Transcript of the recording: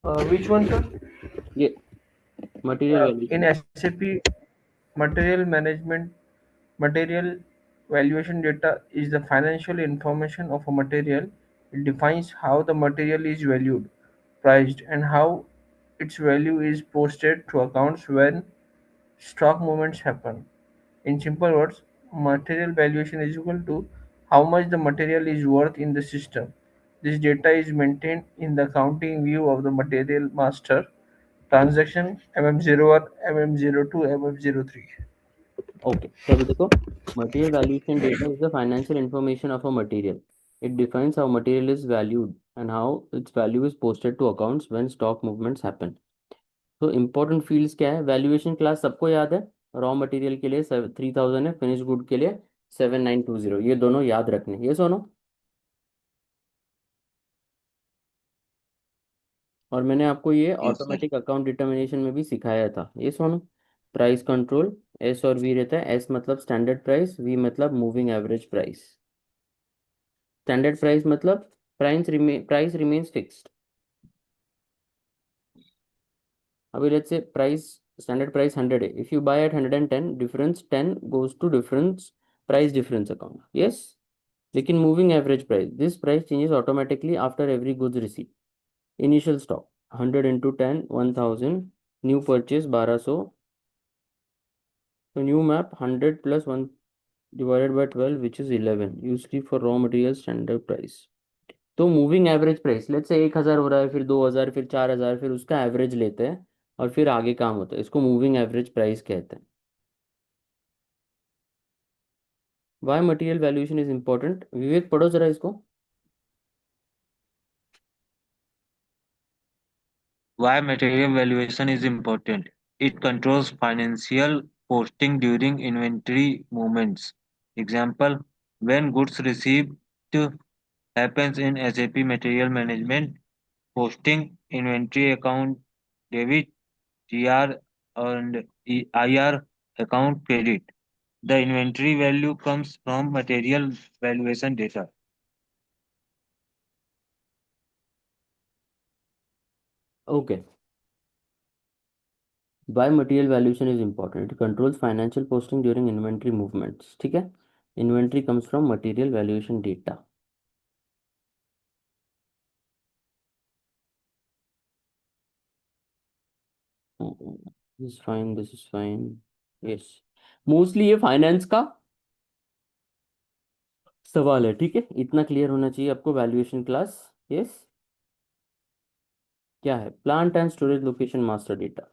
Which one, sir? ये material In valuation. SAP, material management, material valuation data is the financial information of a material. It defines how the material is valued, priced, and how its value is posted to accounts when stock movements happen. In simple words, material valuation is equal to how much the material is worth in the system. This data is maintained in the accounting view of the material master transaction MM01, MM02, MM03. Okay, तो अभी देखो, material valuation data is the financial information of a material. It defines how material is valued and how its value is posted to accounts when stock movements happen. तो important fields क्या है? Valuation class सबको याद है। Raw material के लिए 3000 है, finish good के लिए 7920, ये दोनों याद रखने, ये सुनो। और मैंने आपको ये yes sir. Automatic account determination में भी सिखाया था, ये सुनो। प्राइस कंट्रोल, एस और वी रहता है। एस मतलब स्टैंडर्ड प्राइस, वी मतलब moving average price. Standard price मतलब प्राइस रिमेन्स फिक्स्ड। अभी let's say price, standard price 100 है। If you buy at 110, difference 10 goes to difference price difference account, yes. लेकिन moving average price, this price changes automatically after every goods receive. Initial stock 100 into 10 1000, new purchase 1200, तो new MAP 100 plus 1 divided by 12 which is 11, usually for raw material standard price. तो moving average price, let's say 1000 हो रहा है, फिर 2000, फिर 4000, फिर उसका average लेते हैं और फिर आगे काम होता है, इसको मूविंग एवरेज प्राइस कहते हैं। Why material valuation is important, Vivek पढ़ो जरा इसको। Why material valuation is important? It controls financial posting during inventory movements. Example, when goods received happens in SAP Material Management, posting inventory account debit, GR and IR account credit. The inventory value comes from material valuation data. Okay, why material valuation is important, it controls financial posting during inventory movements, ठीक है। Inventory comes from material valuation data. This fine, this is fine, yes. Mostly ये finance का सवाल है, ठीक है। इतना clear होना चाहिए आपको, वैल्यूएशन क्लास, यस। क्या है? Plant and storage location master data.